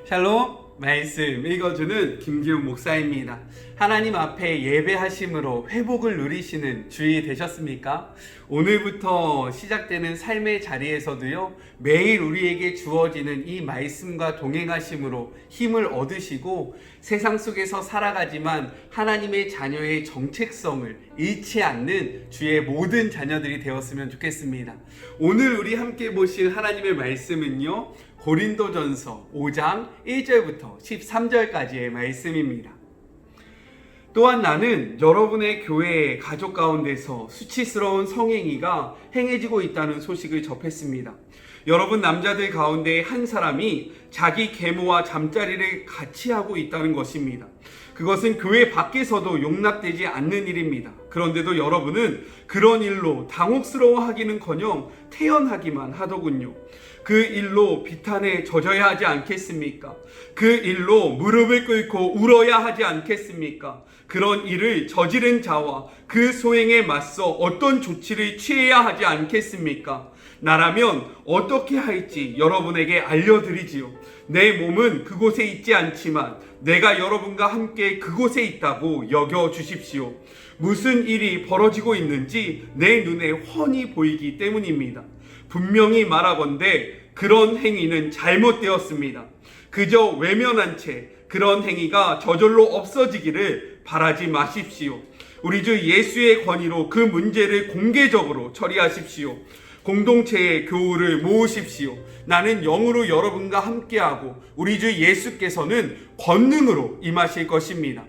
샬롬 말씀 읽어주는 김기훈 목사입니다. 하나님 앞에 예배하심으로 회복을 누리시는 주일 되셨습니까? 오늘부터 시작되는 삶의 자리에서도요, 매일 우리에게 주어지는 이 말씀과 동행하심으로 힘을 얻으시고 세상 속에서 살아가지만 하나님의 자녀의 정체성을 잃지 않는 주의 모든 자녀들이 되었으면 좋겠습니다. 오늘 우리 함께 보실 하나님의 말씀은요, 고린도전서 5장 1절부터 13절까지의 말씀입니다. 또한 나는 여러분의 교회 가족 가운데서 수치스러운 성행위가 행해지고 있다는 소식을 접했습니다. 여러분 남자들 가운데 한 사람이 자기 계모와 잠자리를 같이 하고 있다는 것입니다. 그것은 교회 밖에서도 용납되지 않는 일입니다. 그런데도 여러분은 그런 일로 당혹스러워하기는커녕 태연하기만 하더군요. 그 일로 비탄에 젖어야 하지 않겠습니까? 그 일로 무릎을 꿇고 울어야 하지 않겠습니까? 그런 일을 저지른 자와 그 소행에 맞서 어떤 조치를 취해야 하지 않겠습니까? 나라면 어떻게 할지 여러분에게 알려드리지요. 내 몸은 그곳에 있지 않지만 내가 여러분과 함께 그곳에 있다고 여겨주십시오. 무슨 일이 벌어지고 있는지 내 눈에 훤히 보이기 때문입니다. 분명히 말하건대 그런 행위는 잘못되었습니다. 그저 외면한 채 그런 행위가 저절로 없어지기를 바라지 마십시오. 우리 주 예수의 권위로 그 문제를 공개적으로 처리하십시오. 공동체의 교우를 모으십시오. 나는 영으로 여러분과 함께하고 우리 주 예수께서는 권능으로 임하실 것입니다.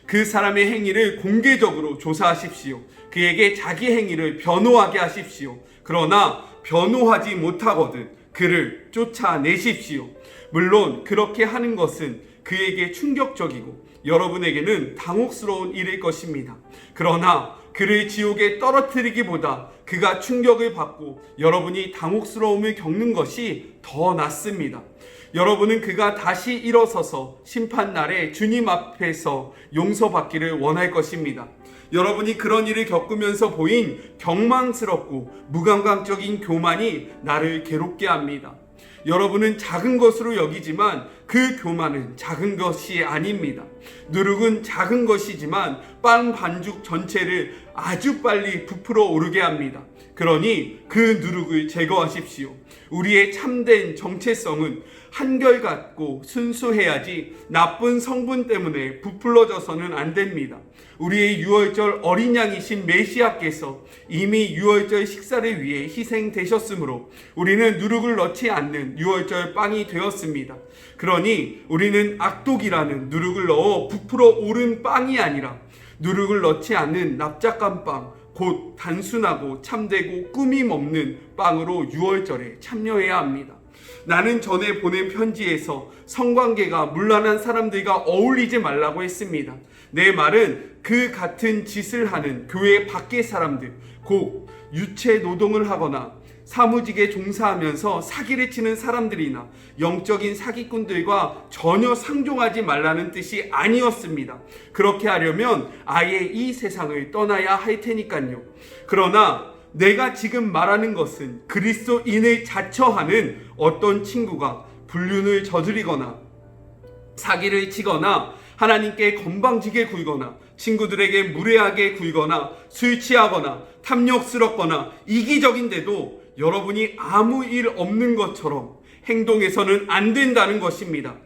그 사람의 행위를 공개적으로 조사하십시오. 그에게 자기 행위를 변호하게 하십시오. 그러나 변호하지 못하거든 그를 쫓아내십시오. 물론 그렇게 하는 것은 그에게 충격적이고 여러분에게는 당혹스러운 일일 것입니다. 그러나 그를 지옥에 떨어뜨리기보다 그가 충격을 받고 여러분이 당혹스러움을 겪는 것이 더 낫습니다. 여러분은 그가 다시 일어서서 심판날에 주님 앞에서 용서받기를 원할 것입니다. 여러분이 그런 일을 겪으면서 보인 경망스럽고 무감각적인 교만이 나를 괴롭게 합니다. 여러분은 작은 것으로 여기지만 그 교만은 작은 것이 아닙니다. 누룩은 작은 것이지만 빵 반죽 전체를 아주 빨리 부풀어 오르게 합니다. 그러니 그 누룩을 제거하십시오. 우리의 참된 정체성은 한결같고 순수해야지 나쁜 성분 때문에 부풀러져서는 안 됩니다. 우리의 유월절 어린 양이신 메시아께서 이미 유월절 식사를 위해 희생되셨으므로 우리는 누룩을 넣지 않는 유월절 빵이 되었습니다. 그러니 우리는 악독이라는 누룩을 넣어 부풀어 오른 빵이 아니라 누룩을 넣지 않는 납작한 빵, 곧 단순하고 참되고 꾸밈 없는 빵으로 유월절에 참여해야 합니다. 나는 전에 보낸 편지에서 성관계가 문란한 사람들과 어울리지 말라고 했습니다. 내 말은 그 같은 짓을 하는 교회 밖의 사람들, 곧 유체 노동을 하거나 사무직에 종사하면서 사기를 치는 사람들이나 영적인 사기꾼들과 전혀 상종하지 말라는 뜻이 아니었습니다. 그렇게 하려면 아예 이 세상을 떠나야 할 테니까요. 그러나 내가 지금 말하는 것은 그리스도인을 자처하는 어떤 친구가 불륜을 저지르거나 사기를 치거나 하나님께 건방지게 굴거나 친구들에게 무례하게 굴거나 술 취하거나 탐욕스럽거나 이기적인데도 여러분이 아무 일 없는 것처럼 행동해서는 안 된다는 것입니다.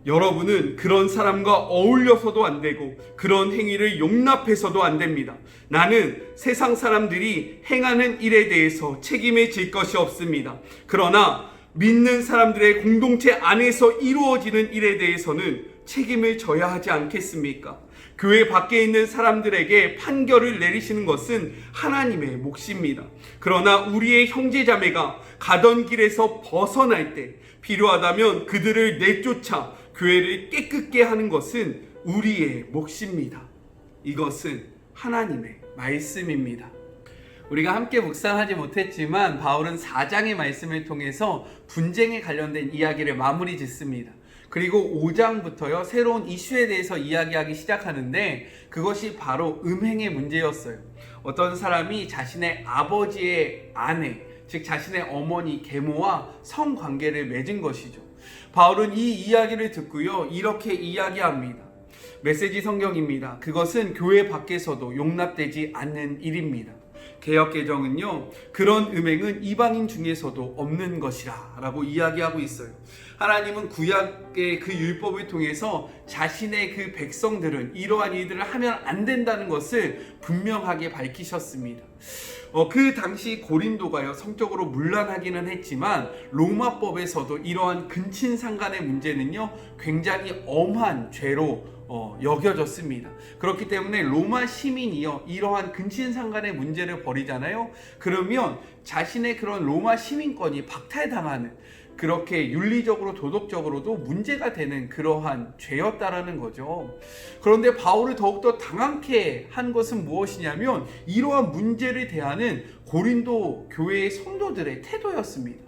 여러분은 그런 사람과 어울려서도 안 되고 그런 행위를 용납해서도 안 됩니다. 나는 세상 사람들이 행하는 일에 대해서 책임을 질 것이 없습니다. 그러나 믿는 사람들의 공동체 안에서 이루어지는 일에 대해서는 책임을 져야 하지 않겠습니까? 교회 밖에 있는 사람들에게 판결을 내리시는 것은 하나님의 몫입니다. 그러나 우리의 형제자매가 가던 길에서 벗어날 때 필요하다면 그들을 내쫓아 교회를 깨끗게 하는 것은 우리의 몫입니다. 이것은 하나님의 말씀입니다. 우리가 함께 묵상하지 못했지만 바울은 4장의 말씀을 통해서 분쟁에 관련된 이야기를 마무리 짓습니다. 그리고 5장부터요, 새로운 이슈에 대해서 이야기하기 시작하는데 그것이 바로 음행의 문제였어요. 어떤 사람이 자신의 아버지의 아내, 즉 자신의 어머니 계모와 성관계를 맺은 것이죠. 바울은 이 이야기를 듣고요, 이렇게 이야기합니다. 메시지 성경입니다. 그것은 교회 밖에서도 용납되지 않는 일입니다. 개역개정은요, 그런 음행은 이방인 중에서도 없는 것이라 라고 이야기하고 있어요. 하나님은 구약의 그 율법을 통해서 자신의 그 백성들은 이러한 일들을 하면 안 된다는 것을 분명하게 밝히셨습니다. 그 당시 고린도가요, 성적으로 문란하기는 했지만 로마법에서도 이러한 근친상간의 문제는요, 굉장히 엄한 죄로 여겨졌습니다. 그렇기 때문에 로마 시민이요, 이러한 근친상간의 문제를 벌이잖아요. 그러면 자신의 그런 로마 시민권이 박탈당하는, 그렇게 윤리적으로 도덕적으로도 문제가 되는 그러한 죄였다라는 거죠. 그런데 바울을 더욱더 당황케 한 것은 무엇이냐면 이러한 문제를 대하는 고린도 교회의 성도들의 태도였습니다.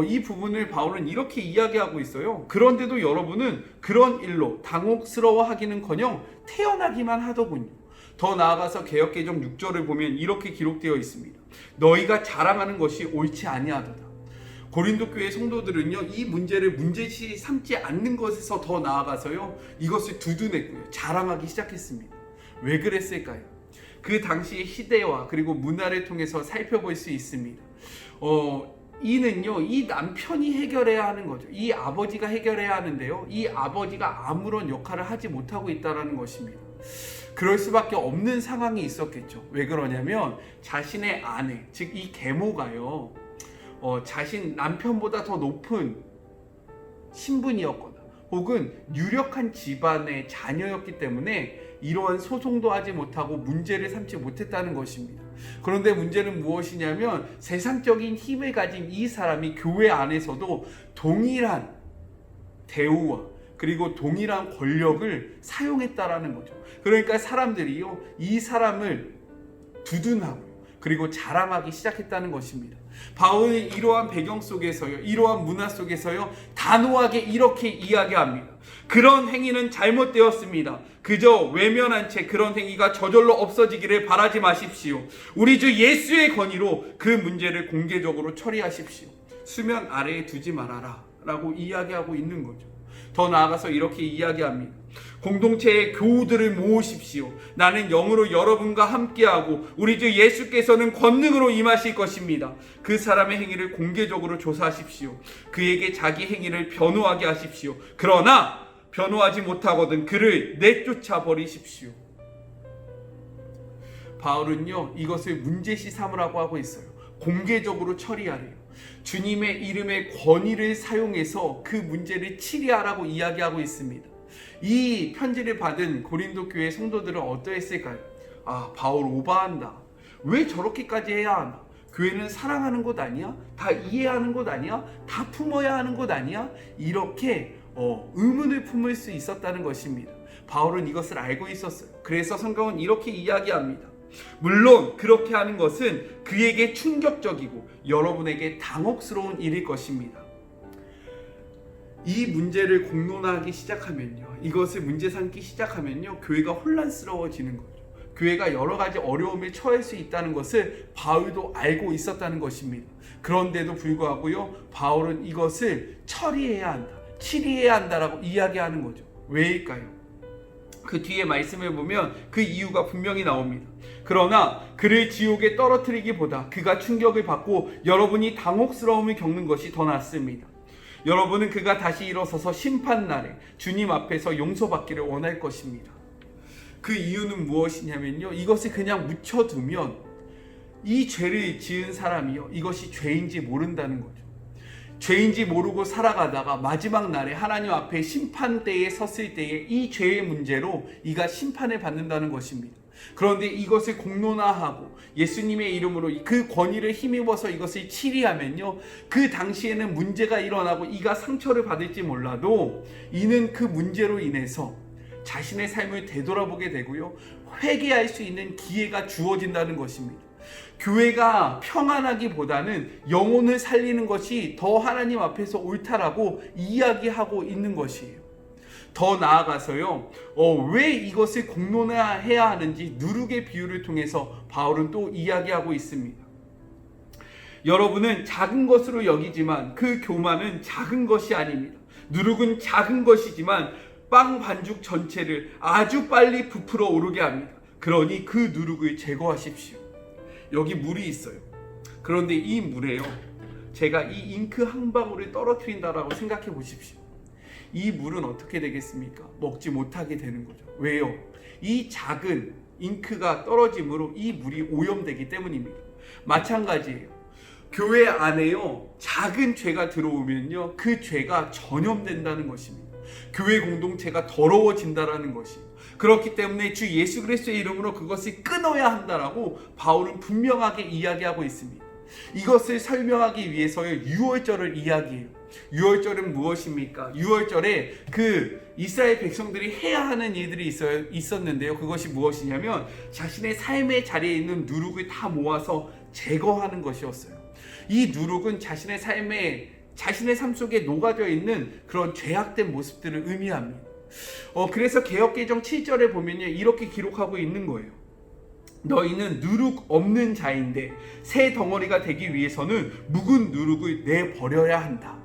이 부분을 바울은 이렇게 이야기하고 있어요. 그런데도 여러분은 그런 일로 당혹스러워하기는커녕 태어나기만 하더군요. 더 나아가서 개역개정 6절을 보면 이렇게 기록되어 있습니다. 너희가 자랑하는 것이 옳지 아니하도다. 고린도 교회 성도들은요, 이 문제를 문제시 삼지 않는 것에서 더 나아가서요, 이것을 두둔했고요, 자랑하기 시작했습니다. 왜 그랬을까요? 그 당시의 시대와 그리고 문화를 통해서 살펴볼 수 있습니다. 이는요, 이 남편이 해결해야 하는 거죠. 이 아버지가 해결해야 하는데요, 이 아버지가 아무런 역할을 하지 못하고 있다는 것입니다. 그럴 수밖에 없는 상황이 있었겠죠. 왜 그러냐면 자신의 아내, 즉 이 계모가요, 자신 남편보다 더 높은 신분이었거나 혹은 유력한 집안의 자녀였기 때문에 이러한 소송도 하지 못하고 문제를 삼지 못했다는 것입니다. 그런데 문제는 무엇이냐면 세상적인 힘을 가진 이 사람이 교회 안에서도 동일한 대우와 그리고 동일한 권력을 사용했다라는 거죠. 그러니까 사람들이요, 이 사람을 두둔하고 그리고 자랑하기 시작했다는 것입니다. 바울은 이러한 배경 속에서요, 이러한 문화 속에서요, 단호하게 이렇게 이야기합니다. 그런 행위는 잘못되었습니다. 그저 외면한 채 그런 행위가 저절로 없어지기를 바라지 마십시오. 우리 주 예수의 권위로 그 문제를 공개적으로 처리하십시오. 수면 아래에 두지 말아라 라고 이야기하고 있는 거죠. 더 나아가서 이렇게 이야기합니다. 공동체의 교우들을 모으십시오. 나는 영으로 여러분과 함께하고 우리 주 예수께서는 권능으로 임하실 것입니다. 그 사람의 행위를 공개적으로 조사하십시오. 그에게 자기 행위를 변호하게 하십시오. 그러나 변호하지 못하거든 그를 내쫓아 버리십시오. 바울은요, 이것을 문제시 삼으라고 하고 있어요. 공개적으로 처리하래요. 주님의 이름의 권위를 사용해서 그 문제를 치리하라고 이야기하고 있습니다. 이 편지를 받은 고린도 교회 성도들은 어떠했을까요? 바울 오바한다. 왜 저렇게까지 해야 하나? 교회는 사랑하는 곳 아니야? 다 이해하는 곳 아니야? 다 품어야 하는 곳 아니야? 이렇게 의문을 품을 수 있었다는 것입니다. 바울은 이것을 알고 있었어요. 그래서 성경은 이렇게 이야기합니다. 물론 그렇게 하는 것은 그에게 충격적이고 여러분에게 당혹스러운 일일 것입니다. 이 문제를 공론화하기 시작하면요, 이것을 문제 삼기 시작하면요, 교회가 혼란스러워지는 거죠. 교회가 여러 가지 어려움에 처할 수 있다는 것을 바울도 알고 있었다는 것입니다. 그런데도 불구하고요, 바울은 이것을 처리해야 한다, 치리해야 한다라고 이야기하는 거죠. 왜일까요? 그 뒤에 말씀을 보면 그 이유가 분명히 나옵니다. 그러나 그를 지옥에 떨어뜨리기보다 그가 충격을 받고 여러분이 당혹스러움을 겪는 것이 더 낫습니다. 여러분은 그가 다시 일어서서 심판날에 주님 앞에서 용서받기를 원할 것입니다. 그 이유는 무엇이냐면요, 이것을 그냥 묻혀두면 이 죄를 지은 사람이요, 이것이 죄인지 모른다는 거죠. 죄인지 모르고 살아가다가 마지막 날에 하나님 앞에 심판대에 섰을 때에 이 죄의 문제로 이가 심판을 받는다는 것입니다. 그런데 이것을 공론화하고 예수님의 이름으로 그 권위를 힘입어서 이것을 치리하면요, 그 당시에는 문제가 일어나고 이가 상처를 받을지 몰라도 이는 그 문제로 인해서 자신의 삶을 되돌아보게 되고요, 회개할 수 있는 기회가 주어진다는 것입니다. 교회가 평안하기보다는 영혼을 살리는 것이 더 하나님 앞에서 옳다라고 이야기하고 있는 것이에요. 더 나아가서요, 왜 이것을 공론화해야 하는지 누룩의 비유를 통해서 바울은 또 이야기하고 있습니다. 여러분은 작은 것으로 여기지만 그 교만은 작은 것이 아닙니다. 누룩은 작은 것이지만 빵 반죽 전체를 아주 빨리 부풀어 오르게 합니다. 그러니 그 누룩을 제거하십시오. 여기 물이 있어요. 그런데 이 물에요, 제가 이 잉크 한 방울을 떨어뜨린다라고 생각해 보십시오. 이 물은 어떻게 되겠습니까? 먹지 못하게 되는 거죠. 왜요? 이 작은 잉크가 떨어짐으로 이 물이 오염되기 때문입니다. 마찬가지예요. 교회 안에요, 작은 죄가 들어오면요, 그 죄가 전염된다는 것입니다. 교회 공동체가 더러워진다라는 것이에요. 그렇기 때문에 주 예수 그리스도의 이름으로 그것을 끊어야 한다라고 바울은 분명하게 이야기하고 있습니다. 이것을 설명하기 위해서요, 유월절을 이야기해요. 유월절은 무엇입니까? 유월절에 그 이스라엘 백성들이 해야 하는 일들이 있었는데요. 그것이 무엇이냐면 자신의 삶의 자리에 있는 누룩을 다 모아서 제거하는 것이었어요. 이 누룩은 자신의 삶 속에 녹아져 있는 그런 죄악된 모습들을 의미합니다. 그래서 개역개정 7절에 보면요, 이렇게 기록하고 있는 거예요. 너희는 누룩 없는 자인데 새 덩어리가 되기 위해서는 묵은 누룩을 내버려야 한다.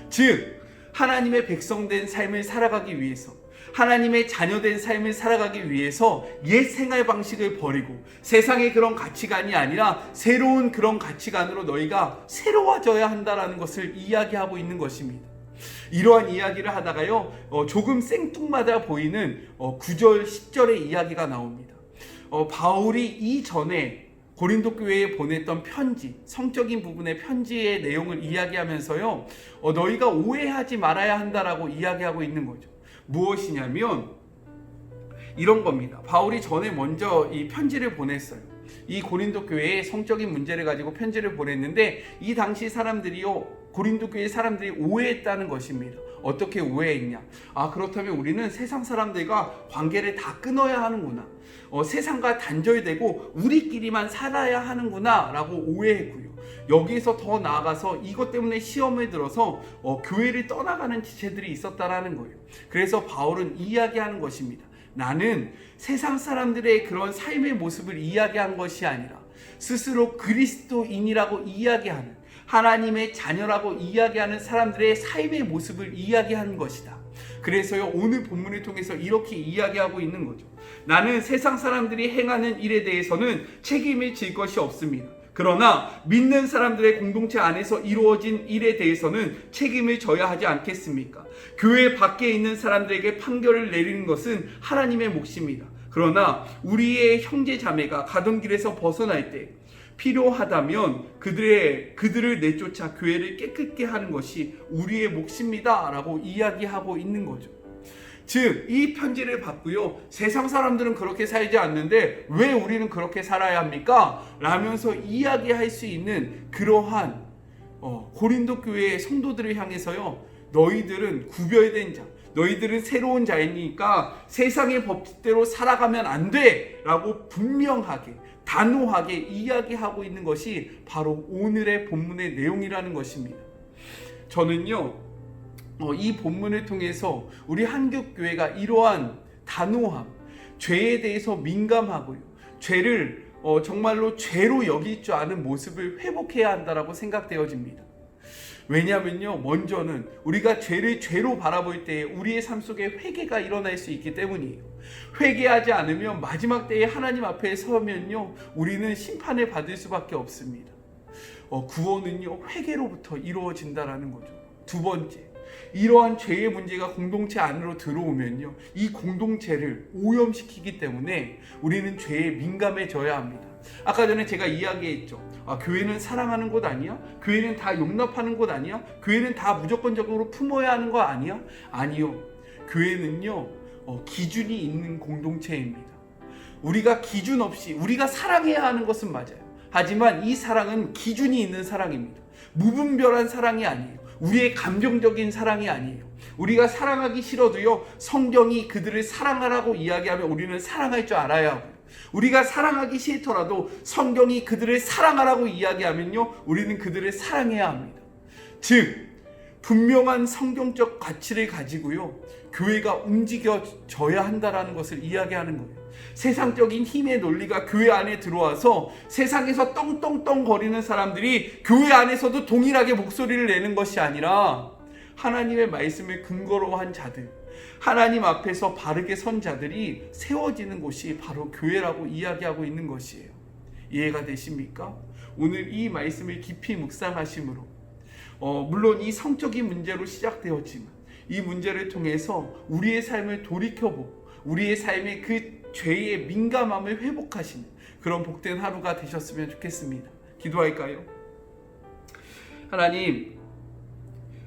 즉, 하나님의 백성된 삶을 살아가기 위해서, 하나님의 자녀된 삶을 살아가기 위해서 옛 생활 방식을 버리고 세상의 그런 가치관이 아니라 새로운 그런 가치관으로 너희가 새로워져야 한다라는 것을 이야기하고 있는 것입니다. 이러한 이야기를 하다가요, 조금 생뚱맞아 보이는 9절, 10절의 이야기가 나옵니다. 바울이 이전에 고린도 교회에 보냈던 편지, 성적인 부분의 편지의 내용을 이야기하면서요, 너희가 오해하지 말아야 한다라고 이야기하고 있는 거죠. 무엇이냐면 이런 겁니다. 바울이 전에 먼저 이 편지를 보냈어요. 이 고린도 교회에 성적인 문제를 가지고 편지를 보냈는데 이 당시 사람들이요, 고린도 교회 사람들이 오해했다는 것입니다. 어떻게 오해했냐? 그렇다면 우리는 세상 사람들과 관계를 다 끊어야 하는구나. 세상과 단절되고 우리끼리만 살아야 하는구나 라고 오해했고요. 여기에서 더 나아가서 이것 때문에 시험을 들어서 교회를 떠나가는 지체들이 있었다라는 거예요. 그래서 바울은 이야기하는 것입니다. 나는 세상 사람들의 그런 삶의 모습을 이야기한 것이 아니라 스스로 그리스도인이라고 이야기하는, 하나님의 자녀라고 이야기하는 사람들의 삶의 모습을 이야기하는 것이다. 그래서요, 오늘 본문을 통해서 이렇게 이야기하고 있는 거죠. 나는 세상 사람들이 행하는 일에 대해서는 책임을 질 것이 없습니다. 그러나 믿는 사람들의 공동체 안에서 이루어진 일에 대해서는 책임을 져야 하지 않겠습니까? 교회 밖에 있는 사람들에게 판결을 내리는 것은 하나님의 몫입니다. 그러나 우리의 형제 자매가 가던 길에서 벗어날 때 필요하다면 그들을 내쫓아 교회를 깨끗게 하는 것이 우리의 몫입니다 라고 이야기하고 있는 거죠. 즉, 이 편지를 받고요, 세상 사람들은 그렇게 살지 않는데 왜 우리는 그렇게 살아야 합니까? 라면서 이야기할 수 있는 그러한 고린도 교회의 성도들을 향해서요, 너희들은 구별된 자, 너희들은 새로운 자이니까 세상의 법칙대로 살아가면 안 돼 라고 분명하게, 단호하게 이야기하고 있는 것이 바로 오늘의 본문의 내용이라는 것입니다. 저는요, 이 본문을 통해서 우리 한국교회가 이러한 단호함, 죄에 대해서 민감하고요, 죄를 정말로 죄로 여길 줄 아는 모습을 회복해야 한다라고 생각되어집니다. 왜냐하면요, 먼저는 우리가 죄를 죄로 바라볼 때 우리의 삶 속에 회개가 일어날 수 있기 때문이에요. 회개하지 않으면 마지막 때에 하나님 앞에 서면요, 우리는 심판을 받을 수밖에 없습니다. 구원은요, 회개로부터 이루어진다라는 거죠. 두 번째, 이러한 죄의 문제가 공동체 안으로 들어오면요, 이 공동체를 오염시키기 때문에 우리는 죄에 민감해져야 합니다. 아까 전에 제가 이야기했죠. 교회는 사랑하는 곳 아니야? 교회는 다 용납하는 곳 아니야? 교회는 다 무조건적으로 품어야 하는 거 아니야? 아니요. 교회는요, 기준이 있는 공동체입니다. 우리가 기준 없이 우리가 사랑해야 하는 것은 맞아요. 하지만 이 사랑은 기준이 있는 사랑입니다. 무분별한 사랑이 아니에요. 우리의 감정적인 사랑이 아니에요. 우리가 사랑하기 싫어도요, 성경이 그들을 사랑하라고 이야기하면 우리는 사랑할 줄 알아야 하고요, 우리가 사랑하기 싫더라도 성경이 그들을 사랑하라고 이야기하면요, 우리는 그들을 사랑해야 합니다. 즉, 분명한 성경적 가치를 가지고요, 교회가 움직여져야 한다라는 것을 이야기하는 거예요. 세상적인 힘의 논리가 교회 안에 들어와서 세상에서 떵떵떵 거리는 사람들이 교회 안에서도 동일하게 목소리를 내는 것이 아니라 하나님의 말씀을 근거로 한 자들, 하나님 앞에서 바르게 선 자들이 세워지는 곳이 바로 교회라고 이야기하고 있는 것이에요. 이해가 되십니까? 오늘 이 말씀을 깊이 묵상하심으로 물론 이 성적인 문제로 시작되었지만 이 문제를 통해서 우리의 삶을 돌이켜보고 우리의 삶의 그 죄의 민감함을 회복하시는 그런 복된 하루가 되셨으면 좋겠습니다. 기도할까요? 하나님,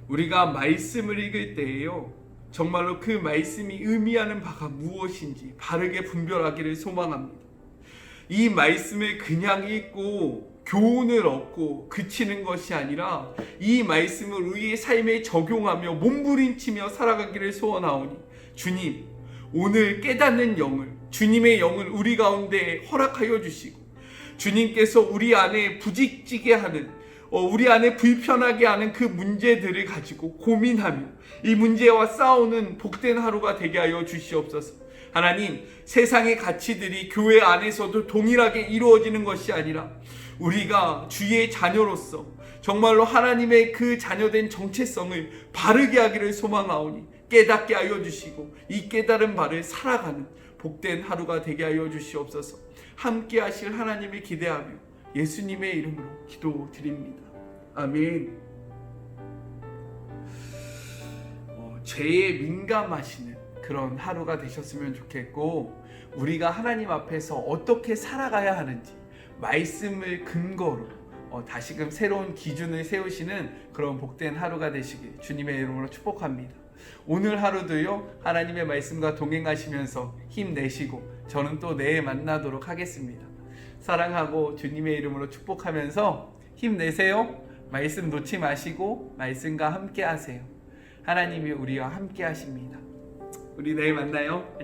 우리가 말씀을 읽을 때에요, 정말로 그 말씀이 의미하는 바가 무엇인지 바르게 분별하기를 소망합니다. 이 말씀을 그냥 읽고 교훈을 얻고 그치는 것이 아니라 이 말씀을 우리의 삶에 적용하며 몸부림치며 살아가기를 소원하오니, 주님, 오늘 깨닫는 영을, 주님의 영을 우리 가운데 허락하여 주시고, 주님께서 우리 안에 부직지게 하는, 우리 안에 불편하게 하는 그 문제들을 가지고 고민하며 이 문제와 싸우는 복된 하루가 되게 하여 주시옵소서. 하나님, 세상의 가치들이 교회 안에서도 동일하게 이루어지는 것이 아니라 우리가 주의 자녀로서 정말로 하나님의 그 자녀된 정체성을 바르게 하기를 소망하오니 깨닫게 하여 주시고 이 깨달은 바를 살아가는 복된 하루가 되게 하여 주시옵소서. 함께 하실 하나님을 기대하며 예수님의 이름으로 기도드립니다. 아멘. 죄에 민감하시는 그런 하루가 되셨으면 좋겠고, 우리가 하나님 앞에서 어떻게 살아가야 하는지 말씀을 근거로 다시금 새로운 기준을 세우시는 그런 복된 하루가 되시길 주님의 이름으로 축복합니다. 오늘 하루도요, 하나님의 말씀과 동행하시면서 힘내시고 저는 또 내일 만나도록 하겠습니다. 사랑하고 주님의 이름으로 축복하면서 힘내세요. 말씀 놓지 마시고 말씀과 함께 하세요. 하나님이 우리와 함께 하십니다. 우리 내일 만나요.